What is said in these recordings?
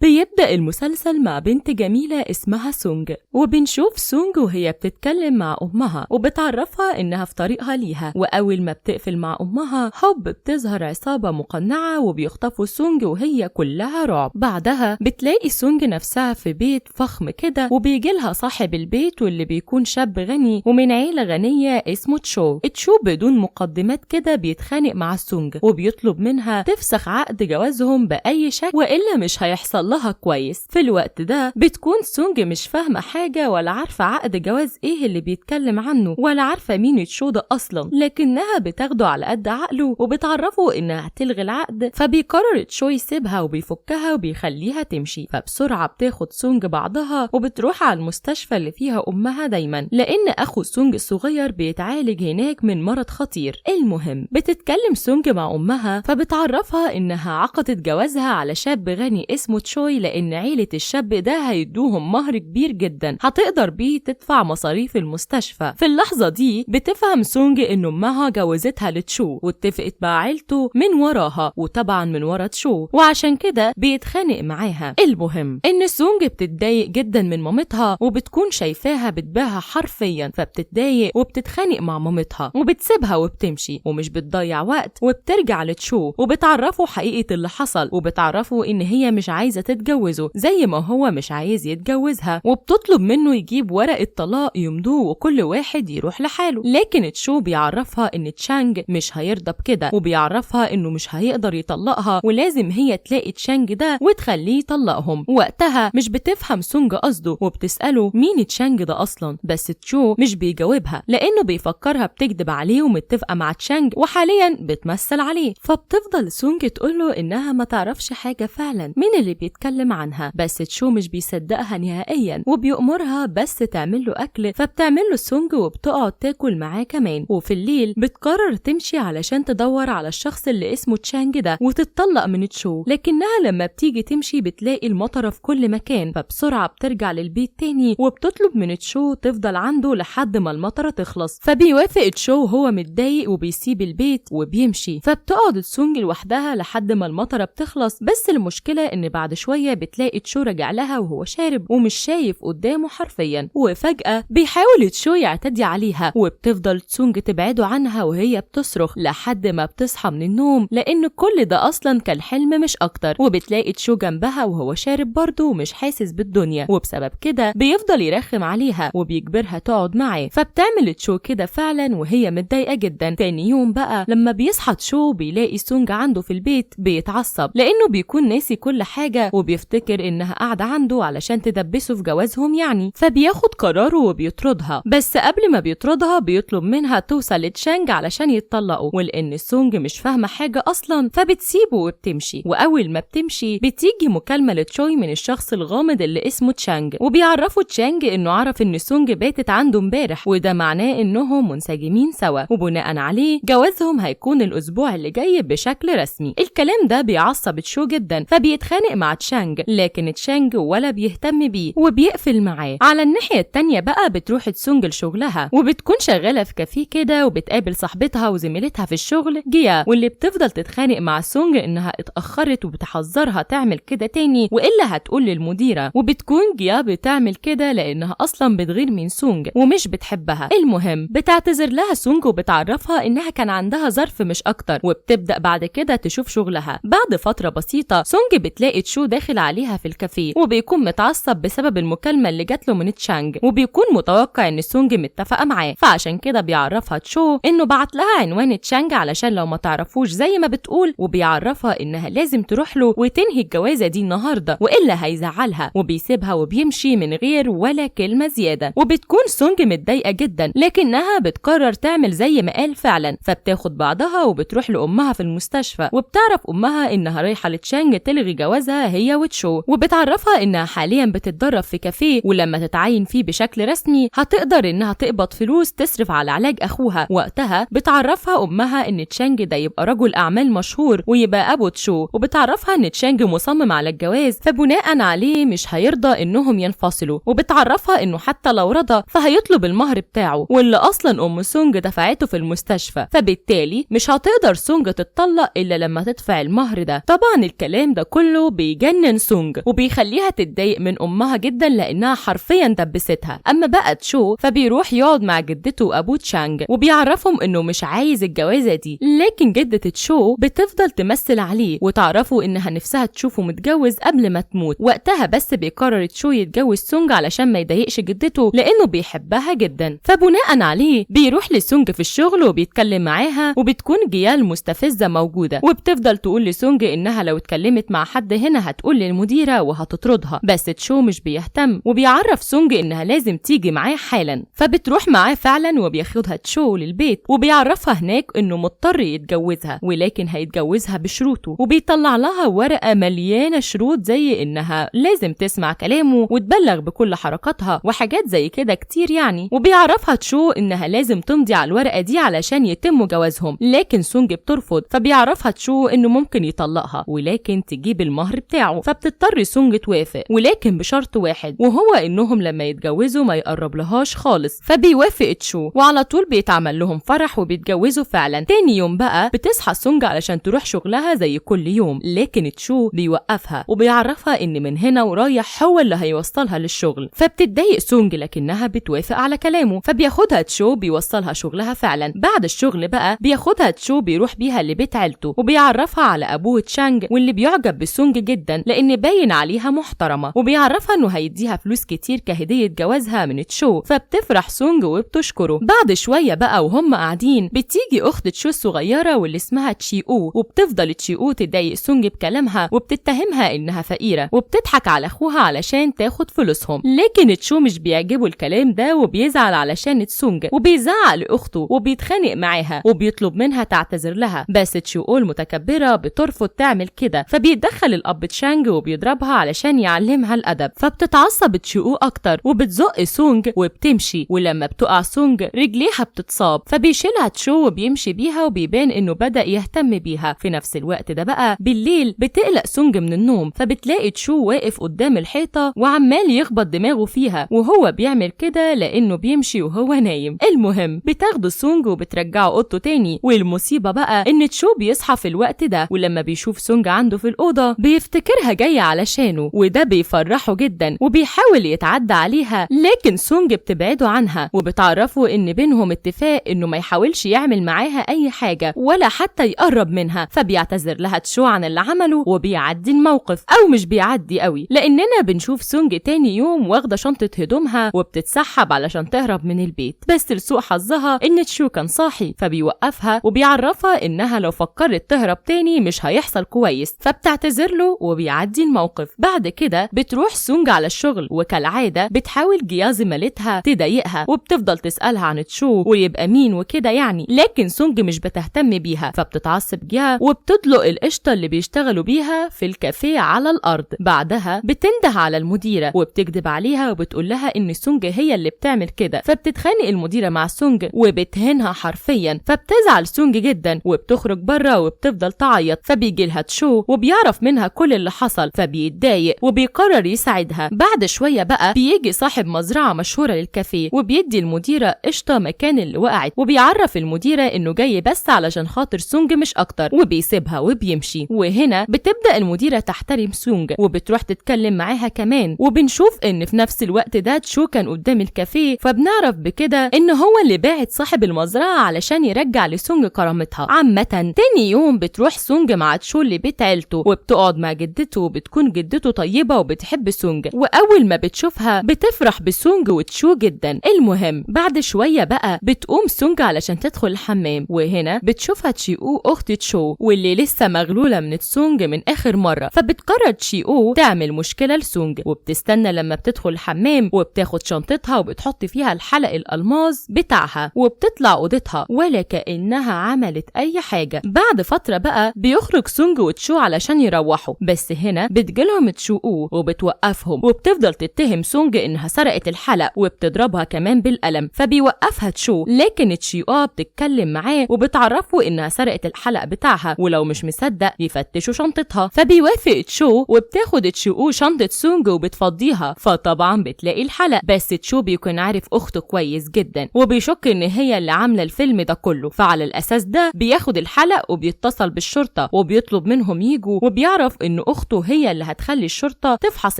بيبدأ المسلسل مع بنت جميلة اسمها سونج، وبنشوف سونج وهي بتتكلم مع أمها وبتعرفها إنها في طريقها ليها، وأول ما بتقفل مع أمها هوب بتظهر عصابة مقنعة وبيخطفوا سونج وهي كلها رعب. بعدها بتلاقي سونج نفسها في بيت فخم كده، وبيجيلها صاحب البيت واللي بيكون شاب غني ومن عيلة غنية اسمه تشو. بدون مقدمات كده بيتخانق مع سونج وبيطلب منها تفسخ عقد جوازهم بأي شكل وإلا مش هيحصل لها كويس. في الوقت ده بتكون سونج مش فاهمة حاجة ولا عارفة عقد جواز ايه اللي بيتكلم عنه ولا عارفة مين تشو ده أصلا، لكنها بتاخده على قد عقله وبتعرفه إنها هتلغي العقد. فبيقرر تشو يسيبها وبيفكها وبيخليها تمشي. فبسرعة بتاخد سونج بعضها وبتروح على المستشفى اللي فيها أمها دايما، لأن أخو سونج الصغير بيتعالج هناك من مرض خطير. المهم بتتكلم سونج مع أمها فبتعرفها إنها عقدت جوازها على شاب غني اسمه تشوي، لأن عيلة الشاب ده هيدوهم مهر كبير جدا هتقدر بيه تدفع مصاريف المستشفى. في اللحظة دي بتفهم سونج إن أمها جوزتها لتشو واتفقت مع عيلته من وراها وطبعا من ورا تشو، وعشان كده بيتخانق معاها. المهم إن سونج بتتضايق جدا من مامتها وبتكون شايفاها بتباها حرفيا، فبتتضايق وبتتخانق مع مامتها وبتسيبها وبتمشي ومش بتضيع وقت، وبترجع لتشو وبتعرفه حقيقة اللي حصل وبتعرفه إن هي مش عايزة تتجوزه زي ما هو مش عايز يتجوزها، وبتطلب منه يجيب ورقة طلاق يمضوه وكل واحد يروح لحاله. لكن تشو بيعرفها إن تشانج مش هيرضى بكده، وبيعرفها إنه مش هيقدر يطلقها ولازم هي تلاقي تشانج ده وتخليه يطلقهم. وقتها مش بتفهم سونج قصده وبتسأله مين تشانج ده أصلا، بس تشو مش بيجاوبها لأنه بيفكرها بتكذب عليه ومتفقة مع تشانج وحاليا بتمثل عليه. فبتفضل سونج تقوله إنها ما تعرفش حاجة فعلا من اللي بيتكلم عنها، بس تشو مش بيصدقها نهائيا وبيأمرها بس تعمله أكل. فبتعمله سونج وبتقعد تاكل معاه كمان. وفي الليل بتقرر تمشي علشان تدور على الشخص اللي اسمه تشانج ده وتتطلق من تشو، لكنها لما بتيجي تمشي بتلاقي المطرة في كل مكان. فبسرعة بترجع للبيت تاني وبتطلب من تشو تفضل عنده لحد ما المطرة تخلص. فبيوافق تشو وهو متضايق وبيسيب البيت وبيمشي. فبتقعد سونج لوحدها لحد ما المطرة بتخلص، بس المشكلة ان بعد شوية بتلاقي تشو رجع لها وهو شارب ومش شايف قدامه حرفيا. وفجأة بيحاول تشو يعتدي عليها وبتفضل سونج تبعده عنها وهي بتصرخ لحد ما بتصحى من النوم، لان كل ده اصلا كان حلم مش اكتر. وبتلاقي تشو جنبها وهو شارب برضه ومش حاسس بالدنيا، وبسبب كده بيفضل يرخم عليها وبيجبرها تقعد معاه. فبتعمل تشو كده فعلا وهي متضايقة جدا. تاني يوم بقى لما بيصحى تشو بيلاقي سونج عنده في البيت بيتعصب لانه بيكون ناسي كل حاجة وبيفتكر انها قاعدة عنده علشان تدبسه في جوازهم يعني. فبياخد قراره وبيطردها، بس قبل ما بيطردها بيطلب منها توصل لتشانج علشان يتطلقوا، ولان سونج مش فاهمة حاجة اصلا فبتسيبه وبتمشي. واول ما بتمشي بتيجي مكالمة لتشوي من الشخص الغامض اللي اسمه تشانج، وبيعرفوا تشانج انه عرف ان سونج باتت عنده امبارح وده معناه انهم منسجمين سوا، وبناء عليه جوازهم هيكون الاسبوع اللي جاي بشكل رسمي. الكلام ده بيعصب تشو جدا فبيتخانق مع تشانج، لكن تشانج ولا بيهتم بيه وبيقفل معاه. على الناحية التانية بقى بتروح تسونج لشغلها وبتكون شغالة في كافيه كده وبتقابل صاحبتها وزميلتها في الشغل جيا، واللي بتفضل تتخانق مع سونج انها اتأخرت وبتحذرها تعمل كده تاني والا هتقول للمديرة. وبتكون جيا بتعمل كده لانها اصلا بتغير من سونج ومش بتحبها. المهم بتعتذر لها سونج وبتعرفها انها كان عندها ظرف مش اكتر، وبتبدأ بعد كده تشوف شغلها. بعد فترة بسيطة سونج بتلاقي تشو داخل عليها في الكافيه وبيكون متعصب بسبب المكالمة اللي جات له من تشانج، وبيكون متوقع ان سونج متفقة معاه. فعشان كده بيعرفها تشو انه بعت لها عنوان تشانج علشان لو ما تعرفوش زي ما بتقول، وبيعرفها انها لازم تروح له وتنهي الجوازة دي النهاردة والا هيزعلها، وبيسيبها وبيمشي من غير ولا كلمة زيادة. وبتكون سونج متضايقة جدا لكنها بتقرر تعمل زي ما قال فعلا. فبتاخد بعضها وبتروح لأمها في المستشفى، وبتعرف أمها إنها رايحة لتشانج تلغي جوازها هي وتشو، وبتعرفها إنها حاليا بتتدرب في كافيه ولما تتعين فيه بشكل رسمي هتقدر إنها تقبض فلوس تصرف على علاج أخوها. وقتها بتعرفها أمها إن تشانج ده يبقى رجل أعمال مشهور ويبقى أبو تشو، وبتعرفها إن تشانج مصمم على الجواز فبناء عليه مش هيرضى إنهم ينفصلوا، وبتعرفها إنه حتى لو رضى فهيطلب المهر بتاعه واللي أصلا أم سونج دفعته في المستشفى، فبالتالي مش هتقدر سونج تتطلق إلا لما تدفع المهر ده. طبعا الكلام ده كله بيجنن بيجنن سونج وبيخليها تتضايق من امها جدا لانها حرفيا دبستها. اما بقى تشو فبيروح يقعد مع جدته وابوه تشانج وبيعرفهم انه مش عايز الجوازه دي، لكن جدة تشو بتفضل تمثل عليه وتعرفوا انها نفسها تشوفه متجوز قبل ما تموت. وقتها بس بيقرر تشو يتجوز سونج علشان ما يضايقش جدته لانه بيحبها جدا. فبناء عليه بيروح لسونج في الشغل وبيتكلم معاها، وبتكون جيال مستفزه موجوده وبتفضل تقول لسونج انها لو اتكلمت مع حد هنا هتقول للمديره وهتطردها، بس تشو مش بيهتم وبيعرف سونج انها لازم تيجي معاه حالا. فبتروح معاه فعلا وبياخدها تشو للبيت وبيعرفها هناك انه مضطر يتجوزها ولكن هيتجوزها بشروطه، وبيطلع لها ورقه مليانه شروط زي انها لازم تسمع كلامه وتبلغ بكل حركاتها وحاجات زي كده كتير يعني. وبيعرفها تشو انها لازم تمضي على الورقه دي علشان يتم جوازهم، لكن سونج بترفض. فبيعرفها تشو انه ممكن يطلقها ولكن تجيب المهر بتاعه، فبتضطر سونج توافق ولكن بشرط واحد وهو انهم لما يتجوزوا ما يقرب لهاش خالص. فبيوافق تشو وعلى طول بيتعمل لهم فرح وبيتجوزوا فعلا. تاني يوم بقى بتصحى سونج علشان تروح شغلها زي كل يوم، لكن تشو بيوقفها وبيعرفها ان من هنا ورايح هو اللي هيوصلها للشغل. فبتتضايق سونج لكنها بتوافق على كلامه، فبياخدها تشو بيوصلها شغلها فعلا. بعد الشغل بقى بياخدها تشو بيروح بيها لبيت عيلته وبيعرفها على ابوه تشانج واللي بيعجب بسونج جدا لان باين عليها محترمه، وبيعرفها انه هيديها فلوس كتير كهديه جوازها من تشو. فبتفرح سونج وبتشكره. بعد شويه بقى وهم قاعدين بتيجي اخت تشو الصغيره واللي اسمها تشيو، وبتفضل تشيو تضايق سونج بكلامها وبتتهمها انها فقيره وبتضحك على اخوها علشان تاخد فلوسهم، لكن تشو مش بيعجبه الكلام ده وبيزعل علشان سونج وبيزعق لاخته وبيتخانق معاها وبيطلب منها تعتذر لها، بس تشيو المتكبره بترفض تعمل كده. فبيتدخل الاب تشانج وبيضربها علشان يعلمها الادب. فبتتعصب تشيو اكتر وبتزق سونج وبتمشي، ولما بتقع سونج رجليها بتتصاب فبيشيلها تشو وبيمشي بيها وبيبان انه بدأ يهتم بيها. في نفس الوقت ده بقى بالليل بتقلق سونج من النوم، فبتلاقي تشو واقف قدام الحيطه وعمال يخبط دماغه فيها وهو بيعمل كده لانه بيمشي وهو نايم. المهم بتاخده سونج وبترجعه اوضته تاني، والمصيبه بقى ان تشو بيصحى في الوقت ده ولما بيشوف سونج عنده في الاوضه بيفتكرها جايه علشانه، وده بيفرحه جدا وبيحاول يتعدى عليها، لكن سونج بتبعده عنها وبتعرفه ان بينهم اتفاق انه ما يحاولش يعمل معاها اي حاجه ولا حتى يقرب منها. فبيعتذر لها تشو عن اللي عمله وبيعدي الموقف، او مش بيعدي قوي لاننا بنشوف سونج تاني يوم واخده شنطه هدومها وبتتسحب علشان تهرب من البيت، بس لسوء حظها ان تشو كان صاحي فبيوقفها وبيعرفها انها لو فكرت تهرب تاني مش هيحصل كويس، فبتعتذر له وبيعدي الموقف. بعد كده بتروح سونج على الشغل وكالعاده بتحاول جيا زميلتها تضايقها وبتفضل تسالها عن تشو ويبقى مين وكده يعني، لكن سونج مش بتهتم بيها. فبتتعصب جيا وبتطلق القشطه اللي بيشتغلوا بيها في الكافيه على الارض. بعدها بتنده على المديره وبتكذب عليها وبتقول لها ان سونج هي اللي بتعمل كده. فبتتخانق المديره مع سونج وبتهنها حرفيا، فبتزعل سونج جدا وبتخرج بره وبتفضل تعيط. فبيجي لها تشو وبيعرف منها كل اللي حصل فبيتضايق وبيقرر يساعدها. بعد شويه بقى بيجي صاحب مزرعه مشهوره للكافيه وبيدي المديره قشطه مكان اللي وقعت، وبيعرف المديره انه جاي بس علشان خاطر سونج مش اكتر، وبيسيبها وبيمشي. وهنا بتبدا المديره تحترم سونج وبتروح تتكلم معاها كمان، وبنشوف ان في نفس الوقت ده تشو كان قدام الكافيه، فبنعرف بكده ان هو اللي باعت صاحب المزرعه علشان يرجع لسونج كرامتها. عامه تاني يوم بتروح سونج مع تشو لبيت عيلته وبتقعد مع جدته، وبتكون جدته طيبه وبتحب سونج، واول ما بتشوفها بتفرح بسونج وتشو جدا. المهم بعد شويه بقى بتقوم سونج علشان تدخل الحمام، وهنا بتشوفها تشيو اخت تشو واللي لسه مغلوله من سونج من اخر مره. فبتقرر تشيو تعمل مشكله لسونج وبتستنى لما بتدخل الحمام وبتاخد شنطتها وبتحط فيها الحلق الالماس بتاعها وبتطلع اوضتها ولا كانها عملت اي حاجه. بعد فتره بقى بيخرج سونج وتشو علشان يروحوا، بس هنا بتجيلهم تشو وبتوقفهم وبتفضل تتهم سونج انها سرقت الحلق وبتضربها كمان بالقلم. فبيوقفها تشو لكن تشيو بتتكلم معاه وبتعرفه انها سرقت الحلق بتاعها ولو مش مصدق يفتشوا شنطتها. فبيوافق تشو وبتاخد تشو شنطه سونج وبتفضيها، فطبعا بتلاقي الحلق، بس تشو بيكون عارف اخته كويس جدا وبيشك ان هي اللي عامله الفيلم ده كله، فعلى الاساس ده بياخد الحلق وبيتصل بالشرطه وبيطلب منهم يجوا، وبيعرف ان اخته أخته هي اللي هتخلي الشرطة تفحص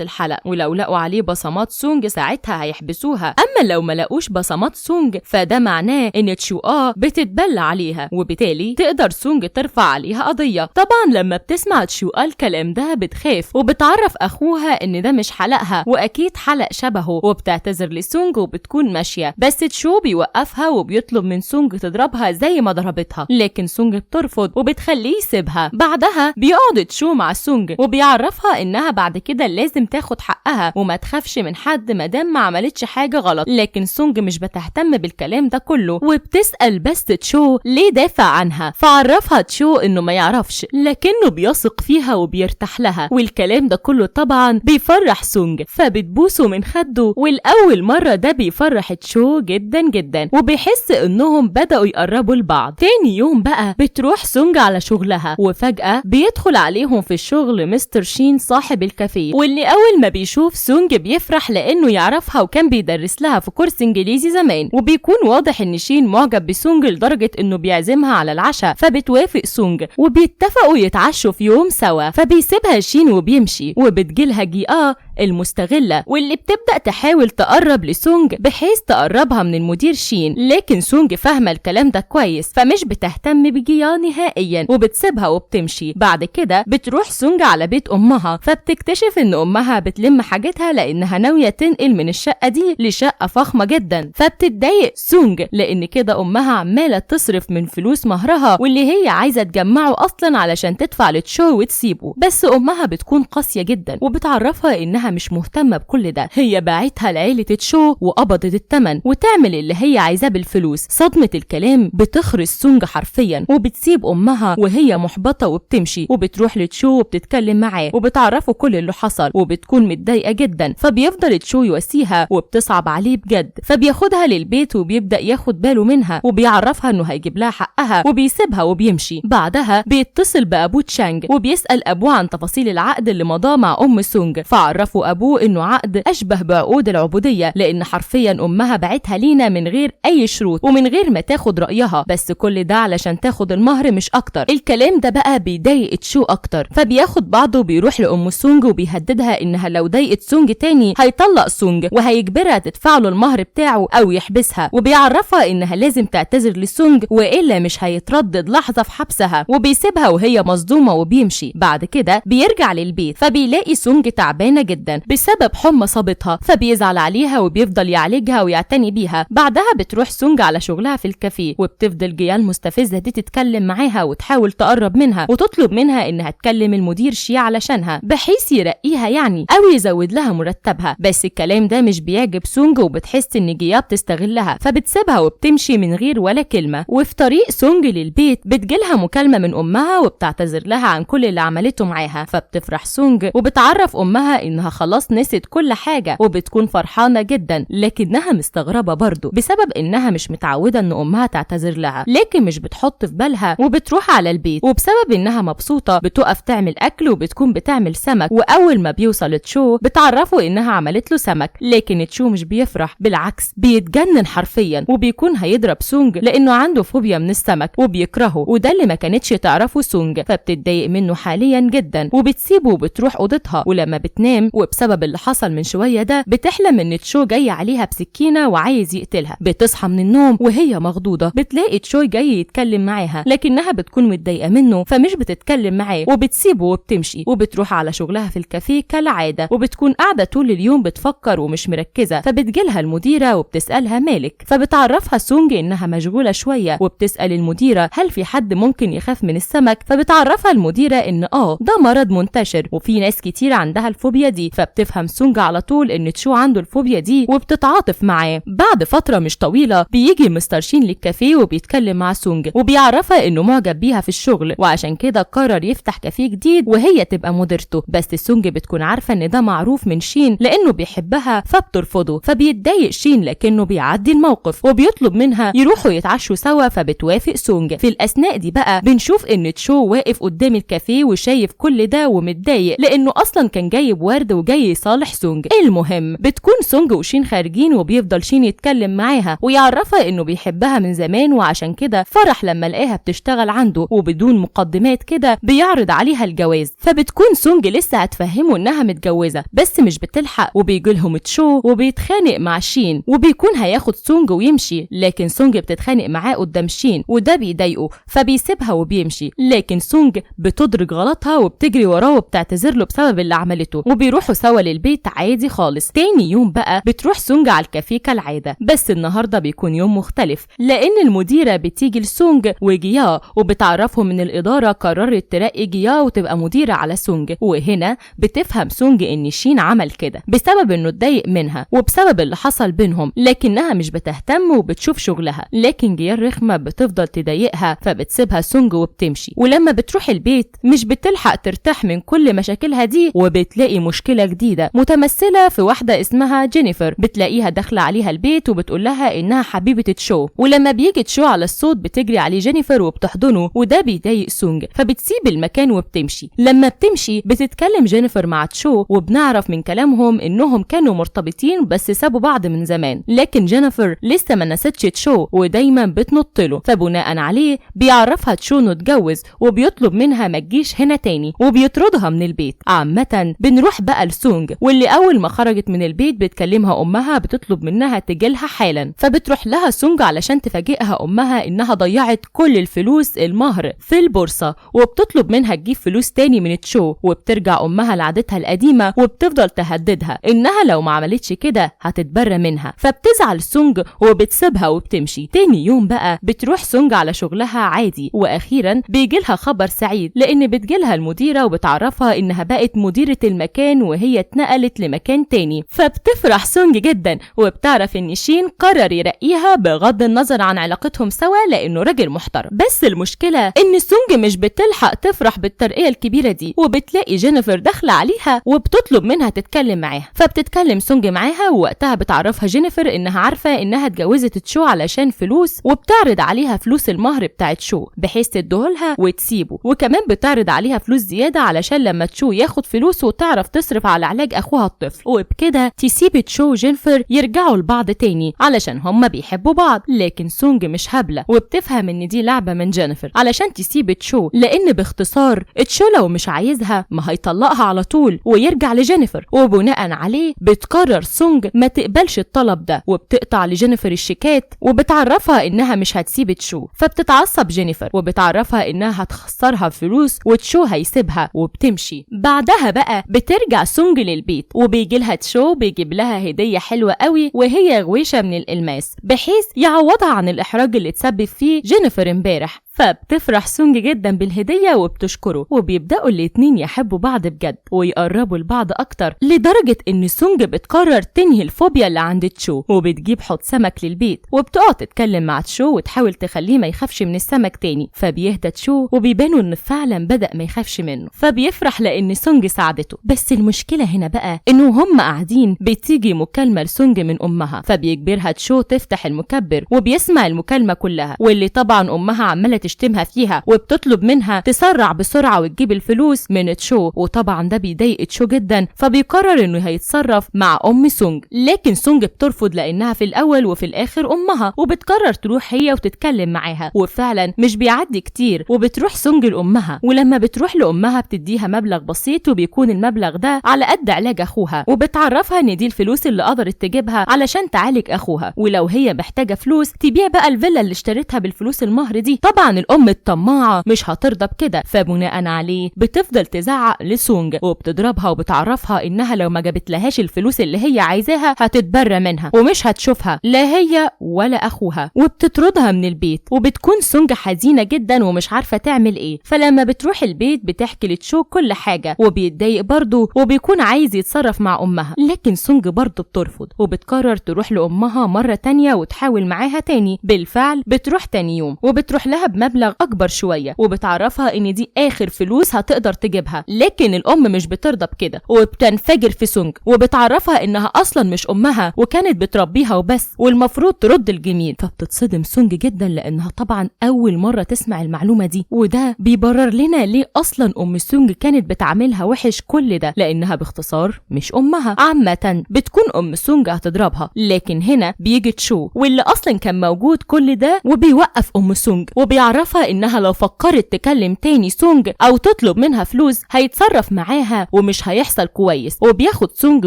الحلق، ولو لقوا عليه بصمات سونج ساعتها هيحبسوها. أما لو ما لقوش بصمات سونج فده معناه إن تشوآ بتتبلى عليها، وبالتالي تقدر سونج ترفع عليها قضية. طبعا لما بتسمع تشوآ الكلام ده بتخاف وبتعرف أخوها إن ده مش حلقها وأكيد حلق شبهه، وبتعتذر لسونج وبتكون ماشية، بس تشو بيوقفها وبيطلب من سونج تضربها زي ما ضربتها، لكن سونج بترفض وبتخليه يسيبها. بعدها بيقعد تشو مع سونج وبيعرفها إنها بعد كده لازم تاخد حقها وما تخافش من حد مادام ما عملتش حاجة غلط، لكن سونج مش بتهتم بالكلام ده كله وبتسأل بس تشو ليه دافع عنها، فعرفها تشو إنه ما يعرفش لكنه بيثق فيها وبيرتاح لها، والكلام ده كله طبعا بيفرح سونج فبتبوسه من خده، والأول مرة ده بيفرح تشو جدا جدا وبيحس إنهم بدأوا يقربوا لبعض. تاني يوم بقى بتروح سونج على شغلها، وفجأة بيدخل عليهم في الشغل مستر شين صاحب الكافيه، واللي أول ما بيشوف سونج بيفرح لأنه يعرفها وكان بيدرس لها في كورس إنجليزي زمان، وبيكون واضح إن شين معجب بسونج لدرجة إنه بيعزمها على العشاء، فبتوافق سونج وبيتفقوا يتعشوا في يوم سوا، فبيسيبها شين وبيمشي، وبتجيلها جيآ المستغلة واللي بتبدأ تحاول تقرب لسونج بحيث تقربها من المدير شين، لكن سونج فاهمة الكلام ده كويس فمش بتهتم بجيآ نهائيا وبتسيبها وبتمشي. بعد كده بتروح سونج على بيت أمها، فبتكتشف إن أمها بتلم حاجتها لأنها ناوية تنقل من الشقة دي لشقة فخمة جدا، فبتتضايق سونج لأن كده أمها عمالة تصرف من فلوس مهرها واللي هي عايزة تجمعه أصلا علشان تدفع لتشو وتسيبه، بس أمها بتكون قاسية جدا وبتعرفها إنها مش مهتمة بكل ده، هي باعتها لعيلة تشو وقبضت الثمن وتعمل اللي هي عايزاه بالفلوس. صدمة الكلام بتخرس سونج حرفيا وبتسيب أمها وهي محبطة وبتمشي، وبتروح لتشو وبتتكلم معاه وبتعرفه كل اللي حصل، وبتكون متضايقة جدا فبيفضل تشو يواسيها وبتصعب عليه بجد، فبياخدها للبيت وبيبدأ ياخد باله منها وبيعرفها انه هيجيب لها حقها وبيسيبها وبيمشي. بعدها بيتصل بأبوه تشانج وبيسأل أبوه عن تفاصيل العقد اللي مضاه مع أم سونج، فعرفه أبوه إنه عقد أشبه بعقود العبودية لأن حرفيا أمها بعتها لينا من غير أي شروط ومن غير ما تاخد رأيها، بس كل ده علشان تاخد المهر مش أكتر. الكلام ده بقى بيضايق تشو أكتر، فبياخد بعضه وبيروح لأم سونج وبيهددها إنها لو ضايقت سونج تاني هيطلق سونج وهيجبرها تدفع له المهر بتاعه أو يحبسها، وبيعرفها إنها لازم تعتذر لسونج وإلا مش هيتردد لحظة في حبسها، وبيسيبها وهي مصدومة وبيمشي. بعد كده بيرجع للبيت فبيلاقي سونج تعبانة جدا بسبب حمى صابتها، فبيزعل عليها وبيفضل يعالجها ويعتني بيها. بعدها بتروح سونج على شغلها في الكافيه، وبتفضل جيآ المستفزة دي تتكلم معاها وتحاول تقرب منها وتطلب منها إنها تكلم المدير شي علشانها بحيث يرقيها يعني أو يزود لها مرتبها، بس الكلام ده مش بيعجب سونج وبتحس إن جيآ بتستغلها فبتسيبها وبتمشي من غير ولا كلمة. وفي طريق سونج للبيت بتجيلها مكالمة من أمها وبتعتذر لها عن كل اللي عملته معاها، فبتفرح سونج وبتعرف أمها إنها خلاص نسيت كل حاجة وبتكون فرحانة جدا، لكنها مستغربة برضو بسبب إنها مش متعودة إن أمها تعتذر لها، لكن مش بتحط في بالها وبتروح على البيت، وبسبب إنها مبسوطة بتقف تعمل أكل وبتكون بتعمل سمك، وأول ما بيوصل تشو بتعرفه إنها عملت له سمك، لكن تشو مش بيفرح بالعكس بيتجنن حرفيا وبيكون هيضرب سونج لأنه عنده فوبيا من السمك وبيكرهه، وده اللي ما كانتش تعرفه سونج، فبتتضايق منه حاليا جدا وبتسيبه وبتروح أوضتها. ولما بتنام وبسبب اللي حصل من شوية ده بتحلم إن تشو جاي عليها بسكينة وعايز يقتلها. بتصحى من النوم وهي مخضوضة، بتلاقي تشو جاي يتكلم معاها لكنها بتكون متضايقة منه فمش بتتكلم معاه وبتسيبه وبتمشي، وبتروح على شغلها في الكافيه كالعادة، وبتكون قاعدة طول اليوم بتفكر ومش مركزة، فبتجيلها المديرة وبتسألها مالك، فبتعرفها سونج إنها مشغولة شوية وبتسأل المديرة هل في حد ممكن يخاف من السمك، فبتعرفها المديرة إن ده مرض منتشر وفي ناس كتير عندها الفوبيا دي، فبتفهم سونج على طول إن تشو عنده الفوبيا دي وبتتعاطف معاه. بعد فترة مش طويلة بيجي مستر شين للكافيه وبيتكلم مع سونج وبيعرفها إنه معجب بيها في الشغل وعشان كده قرر يفتح كافيه جديد وهي تبقى مديرته، بس سونج بتكون عارفة إن ده معروف من شين لأنه بيحبها فبترفضه، فبيتضايق شين لكنه بيعدي الموقف وبيطلب منها يروحوا يتعشوا سوا، فبتوافق سونج. في الأثناء دي بقى بنشوف إن تشو واقف قدام الكافيه وشايف كل ده ومتضايق لأنه أصلا كان جايب ورد وجاي يصالح سونج. المهم بتكون سونج وشين خارجين وبيفضل شين يتكلم معاها ويعرفها إنه بيحبها من زمان وعشان كده فرح لما لقاها بتشتغل عنده، وبدون مقدمات كده بيعرض عليها الجواز، فبتكون سونج لسه هتفهمه انها متجوزة بس مش بتلحق، وبيجيلهم تشو وبيتخانق مع شين وبيكون هياخد سونج ويمشي، لكن سونج بتتخانق معاه قدام شين وده بيضايقه فبيسيبها وبيمشي، لكن سونج بتدرك غلطها وبتجري وراه وبتعتذر له بسبب اللي عملته، وبيروحوا سوا للبيت عادي خالص. تاني يوم بقى بتروح سونج على الكافيه كالعادة، بس النهارده بيكون يوم مختلف لان المديرة بتيجي لسونج وجيا وبتعرفهم ان الإدارة قررت ترقي جيا وتبقى مديرة على سونج، وهنا بتفهم سونج ان شين عمل كده بسبب انه اتضايق منها وبسبب اللي حصل بينهم، لكنها مش بتهتم وبتشوف شغلها، لكن جيا الرخمة بتفضل تضايقها فبتسيبها سونج وبتمشي. ولما بتروح البيت مش بتلحق ترتاح من كل مشاكلها دي، وبتلاقي مشكلة جديدة متمثلة في واحدة اسمها جينيفر، بتلاقيها داخلة عليها البيت وبتقول لها انها حبيبة تشو، ولما بيجي تشو على الصوت بتجري عليه جينيفر وبتحضنه وده بيضايق سونج فبتسيب المكان وبتمشي. لما بتمشي بتتكلم جينيفر مع تشو وبنعرف من كلامهم انهم كانوا مرتبطين بس سابوا بعض من زمان، لكن جينيفر لسه ما نستش تشو ودايما بتنطله، فبناء عليه بيعرفها تشو انه اتجوز وبيطلب منها ما تجيش هنا تاني وبيطردها من البيت. عامة بنروح بقى لسونج واللي اول ما خرجت من البيت بتكلمها امها بتطلب منها تجيلها حالا، فبتروح لها سونج علشان تفاجئها امها انها ضيعت كل الفلوس المهر في البورصة، وبتطلب منها تجيب فلوس تاني من تشو، وبترجع امها لعادتها القديمة وبتفضل تهددها انها لو ما عملتش كده هتتبرى منها، فبتزعل سونج وبتسيبها وبتمشي. تاني يوم بقى بتروح سونج على شغلها عادي، واخيرا بيجيلها خبر سعيد لان بتجيلها المديرة وبتعرفها انها بقت مديرة المكان وهي اتنقلت لمكان تاني، فبتفرح سونج جدا وبتعرف ان شين قرر يرقيها بغض النظر عن علاقتهم سوا لانه راجل محترم. بس المشكلة ان سونج مش بتلحق تفرح بالترقية الكبيرة دي، وبتلاقي جينيفر داخلة عليها وبتطلب منها تتكلم معاها، فبتتكلم سونج معاها ووقتها بتعرفها جينيفر انها عارفة انها اتجوزت تشو علشان فلوس، وبتعرض عليها فلوس المهر بتاعت شو بحيث تديهولها وتسيبه، وكمان بتعرض عليها فلوس زيادة علشان لما تشو ياخد فلوس وتعرف تصرف على علاج اخوها الطفل، وبكده تسيب تشو وجينيفر يرجعوا لبعض تاني علشان هما بيحبوا بعض. لكن سونج مش هبلة وبتفهم ان دي لعبة من جينيفر علشان تسيب تشو، لان باختصار تشو لو مش عايزها ما هيطلقها على طول ويرجع لجينيفر، وبناء عليه بتقرر سونج ما تقبلش الطلب ده وبتقطع لجينيفر الشيكات وبتعرفها انها مش هتسيب تشو، فبتتعصب جينيفر وبتعرفها انها هتخسرها فلوس وتشو هيسيبها وبتمشي. بعدها بقى بترجع سونج للبيت وبيجيلها تشو بيجيب لها هدية حلوة قوي وهي غويشة من الألماس بحيث يعوضها عن الإحراج اللي تسبب فيه جينيفر امبارح، فبتفرح سونج جدا بالهدية وبتشكره، وبيبدأوا الاتنين يحبوا بعض بجد ويقربوا لبعض أكتر لدرجة إن سونج بتقرر تنهي الفوبيا اللي عند تشو وبتجيب حوض سمك للبيت وبتقعد تتكلم مع تشو وتحاول تخليه ما يخافش من السمك تاني، فبيهدى تشو وبيبانوا إن فعلا بدأ ما يخافش منه، فبيفرح لأن سونج ساعدته. بس المشكلة هنا بقى إنه هم قاعدين بتيجي مكالمة لسونج من أمها، فبيجبرها تشو تفتح المكبر وبيسمع المكالمة كلها، واللي طبعا أمها عمالة تشتمها فيها وبتطلب منها تسرع بسرعة وتجيب الفلوس من تشو، وطبعا ده بيضايق تشو جدا فبيقرر انه هيتصرف مع ام سونج، لكن سونج بترفض لانها في الاول وفي الاخر امها، وبتقرر تروح هي وتتكلم معاها، وفعلا مش بيعدي كتير وبتروح سونج لامها، ولما بتروح لامها بتديها مبلغ بسيط وبيكون المبلغ ده على قد علاج اخوها، وبتعرفها ان دي الفلوس اللي قدرت تجيبها علشان تعالج اخوها، ولو هي محتاجة فلوس تبيع بقى الفيلا اللي اشتريتها بالفلوس المهر دي. طبعا الام الطماعة مش هترضى بكده، فبناء عليه بتفضل تزعق لسونج وبتضربها وبتعرفها انها لو ما جابت لهاش الفلوس اللي هي عايزاها هتتبرى منها ومش هتشوفها لا هي ولا اخوها، وبتطردها من البيت. وبتكون سونج حزينة جدا ومش عارفة تعمل ايه، فلما بتروح البيت بتحكي لتشو كل حاجة وبيتضايق برضه وبيكون عايز يتصرف مع امها، لكن سونج برضه بترفض وبتقرر تروح لامها مرة تانية وتحاول معاها تاني. بالفعل بتروح تاني يوم وبتروح لها بمبلغ اكبر شوية وبتعرفها ان دي اخر فلوس هتقدر تجيبها، لكن الام مش بترضى بكده وبتنفجر في سونج وبتعرفها انها اصلا مش امها وكانت بتربيها وبس والمفروض ترد الجميل، فبتتصدم سونج جدا لانها طبعا اول مرة تسمع المعلومة دي، وده بيبرر لنا ليه اصلا ام سونج كانت بتعاملها وحش كل ده، لانها باختصار مش امها. عامة بتكون ام سونج هتضربها، لكن هنا بيجي تشو واللي اصلا كان موجود كل ده وبيوقف ام سونج وبيعرفها وبيعرفها إنها لو فكرت تكلم تاني سونج أو تطلب منها فلوس هيتصرف معاها ومش هيحصل كويس، وبياخد سونج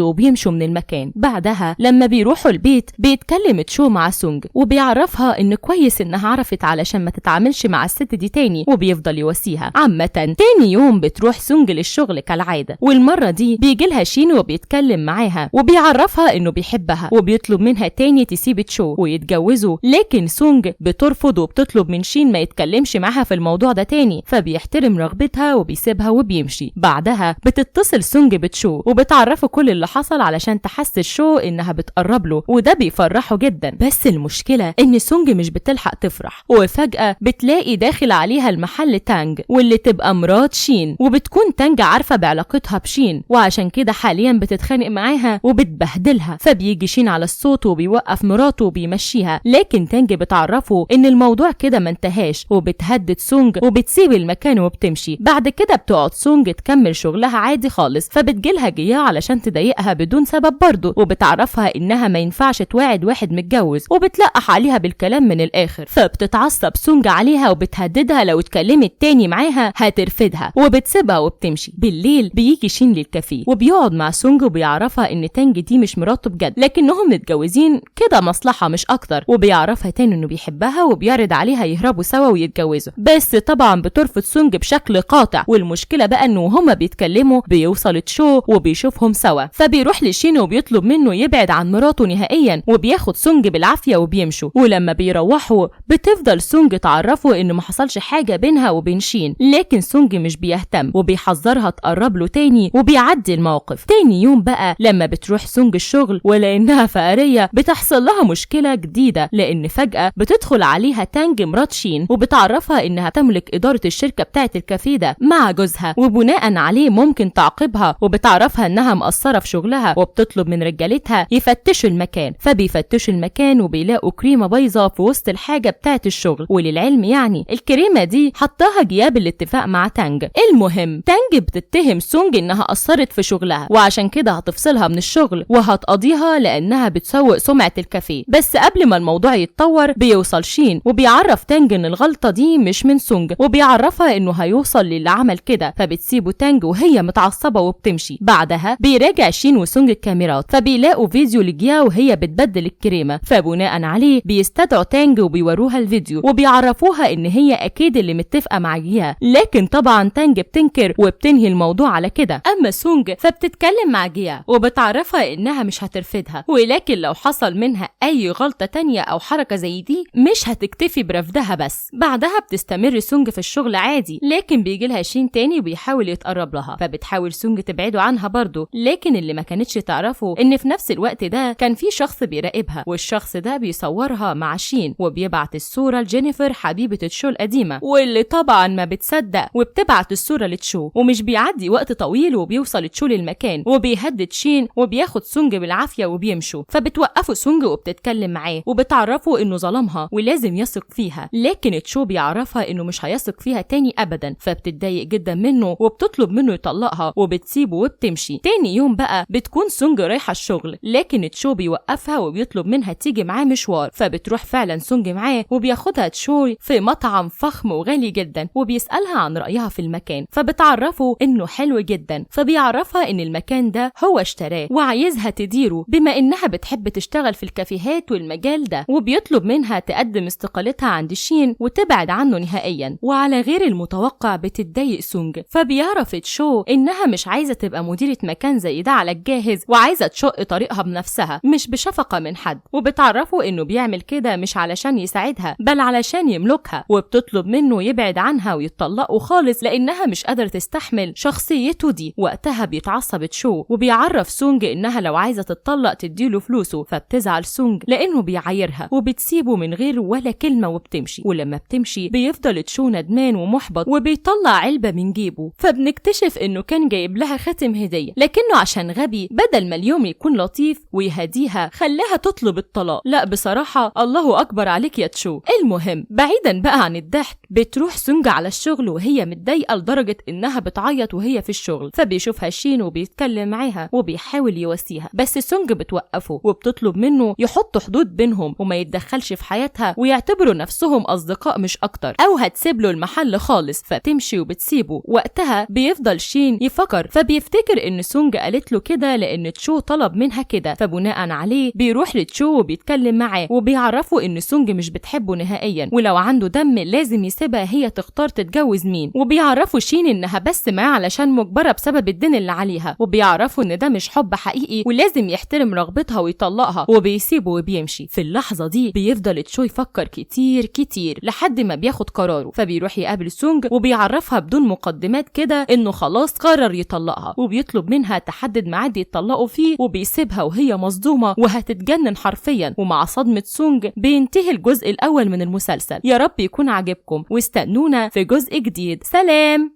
وبيمشوا من المكان. بعدها لما بيروحوا البيت بيتكلم تشو مع سونج وبيعرفها إن كويس إنها عرفت علشان ما تتعاملش مع الست دي تاني، وبيفضل يواسيها. عامة تاني يوم بتروح سونج للشغل كالعادة، والمرة دي بيجيلها شين وبيتكلم معاها وبيعرفها إنه بيحبها وبيطلب منها تاني تسيب تشو ويتجوزوا، لكن سونج بترفض وبتطلب من شين ما يتكلمش معاها في الموضوع ده تاني، فبيحترم رغبتها وبيسيبها وبيمشي. بعدها بتتصل سونج بتشو وبتعرفه كل اللي حصل علشان تحسس شو إنها بتقرب له، وده بيفرحه جدا. بس المشكلة إن سونج مش بتلحق تفرح، وفجأة بتلاقي داخل عليها المحل تانج واللي تبقى مرات شين، وبتكون تانج عارفة بعلاقتها بشين وعشان كده حاليا بتتخانق معاها وبتبهدلها. فبيجي شين على الصوت وبيوقف مراته وبيمشيها، لكن تانج بتعرفه إن الموضوع كده ما انتهاش وبتهدد سونج وبتسيب المكان وبتمشي. بعد كده بتقعد سونج تكمل شغلها عادي خالص، فبتجيلها جيا علشان تضايقها بدون سبب برضه، وبتعرفها إنها ما ينفعش تواعد واحد متجوز وبتلقح عليها بالكلام من الآخر. فبتتعصب سونج عليها وبتهددها لو اتكلمت تاني معاها هترفدها وبتسيبها وبتمشي. بالليل بيجي شين للكافيه وبيقعد مع سونج وبيعرفها إن تانج دي مش مراته بجد، لكنهم متجوزين كده مصلحة مش أكتر، وبيعرفها تاني إنه بيحبها وبيعرض عليها يهربوا سوا ويتجوزوا. بس طبعا بترفض سونج بشكل قاطع، والمشكلة بقى إنه هما بيتكلموا بيوصل تشو وبيشوفهم سوا، فبيروح لشين وبيطلب منه يبعد عن مراته نهائيا وبياخد سونج بالعافية وبيمشوا. ولما بيروحوا بتفضل سونج تعرفه إنه ما حصلش حاجة بينها وبين شين، لكن سونج مش بيهتم وبيحذرها تقرب له تاني وبيعدي الموقف. تاني يوم بقى لما بتروح سونج الشغل ولأنها فقرية بتحصل لها مشكلة جديدة، لأن فجأة بتدخل عليها تانج مرات شين وبتعرفها إنها تملك إدارة الشركة بتاعة الكافيه ده مع جوزها، وبناء عليه ممكن تعاقبها، وبتعرفها إنها مقصرة في شغلها وبتطلب من رجالتها يفتشوا المكان. فبيفتشوا المكان وبيلاقوا كريمة بايظة في وسط الحاجة بتاعة الشغل، وللعلم يعني الكريمة دي حطها جيا بالاتفاق مع تانج. المهم تانج بتتهم سونج إنها قصرت في شغلها وعشان كده هتفصلها من الشغل وهتقضيها لأنها بتسوق سمعة الكافيه. بس قبل ما الموضوع يتطور بيوصل شين وبيعرف تانج إن الغلطة دي مش من سونج، وبيعرفها إنه هيوصل للي عمل كده، فبتسيبه تانج وهي متعصبة وبتمشي. بعدها بيراجع شين وسونج الكاميرات فبيلاقوا فيديو لجيا وهي بتبدل الكريمة، فبناء عليه بيستدعوا تانج وبيوروها الفيديو وبيعرفوها إن هي أكيد اللي متفقة مع جيا، لكن طبعا تانج بتنكر وبتنهي الموضوع على كده. أما سونج فبتتكلم مع جيا وبتعرفها إنها مش هترفدها، ولكن لو حصل منها أي غلطة تانية أو حركة زي دي مش هتكتفي برفضها بس. بعدها بتستمر سونج في الشغل عادي، لكن بيجيلها شين تاني وبيحاول يتقرب لها، فبتحاول سونج تبعده عنها برضه، لكن اللي ما كانتش تعرفه إن في نفس الوقت ده كان في شخص بيراقبها، والشخص ده بيصورها مع شين وبيبعت الصورة لجينيفر حبيبة تشو القديمة، واللي طبعا ما بتصدق وبتبعت الصورة لتشو. ومش بيعدي وقت طويل وبيوصل تشو للمكان وبيهدد شين وبياخد سونج بالعافية وبيمشوا. فبتوقفوا سونج وبتتكلم معاه وبتعرفه إنه ظلمها ولازم يثق فيها، لكن تشو بيعرفها إنه مش هيثق فيها تاني أبدا، فبتتضايق جدا منه وبتطلب منه يطلقها وبتسيبه وبتمشي. تاني يوم بقى بتكون سونج رايحة الشغل، لكن تشو بيوقفها وبيطلب منها تيجي معاه مشوار، فبتروح فعلا سونج معاه وبياخدها تشو في مطعم فخم وغالي جدا وبيسألها عن رأيها في المكان، فبتعرفه إنه حلو جدا، فبيعرفها إن المكان ده هو اشتراه وعايزها تديره بما إنها بتحب تشتغل في الكافيهات والمجال ده، وبيطلب منها تقدم استقالتها عند شين وتبعد عنه نهائيا. وعلى غير المتوقع بتتضايق سونج، فبيعرف تشو إنها مش عايزة تبقى مديرة مكان زي ده على الجاهز وعايزة تشق طريقها بنفسها مش بشفقة من حد، وبتعرفه إنه بيعمل كده مش علشان يساعدها بل علشان يملكها، وبتطلب منه يبعد عنها ويتطلقوا خالص لأنها مش قادرة تستحمل شخصيته دي. وقتها بيتعصب تشو وبيعرف سونج إنها لو عايزة تتطلق تديله فلوسه، فبتزعل سونج لأنه بيعايرها وبتسيبه من غير ولا كلمة وبتمشي. ولما بتمشي بيفضل تشو ندمان ومحبط وبيطلع علبة من جيبه، فبنكتشف إنه كان جايب لها خاتم هدية، لكنه عشان غبي بدل ما اليوم يكون لطيف ويهديها خلاها تطلب الطلاق. لا بصراحة الله أكبر عليك يا تشو. المهم بعيدا بقى عن الضحك بتروح سونج على الشغل وهي متضايقة لدرجة إنها بتعيط وهي في الشغل، فبيشوفها شين وبيتكلم معاها وبيحاول يواسيها، بس سونج بتوقفه وبتطلب منه يحط حدود بينهم وما يتدخلش في حياتها ويعتبروا نفسهم أصدقاء طلاق مش اكتر، او هتسيب له المحل خالص، فبتمشي وبتسيبه. وقتها بيفضل شين يفكر، فبيفتكر ان سونج قالت له كده لان تشو طلب منها كده، فبناء عليه بيروح لتشو وبيتكلم معاه وبيعرفه ان سونج مش بتحبه نهائيا، ولو عنده دم لازم يسيبها هي تختار تتجوز مين. وبيعرفوا شين انها بس معاه علشان مجبرة بسبب الدين اللي عليها، وبيعرفوا ان ده مش حب حقيقي ولازم يحترم رغبتها ويطلقها، وبيسيبه وبيمشي. في اللحظة دي بيفضل تشو يفكر كتير كتير لحد ما بياخد قراره، فبيروح يقابل سونج وبيعرفها بدون مقدمات كده انه خلاص قرر يطلقها، وبيطلب منها تحدد ميعاد يتطلقوا فيه، وبيسيبها وهي مصدومة وهتتجنن حرفيا. ومع صدمة سونج بينتهي الجزء الأول من المسلسل. يا رب يكون عجبكم واستنونا في جزء جديد. سلام.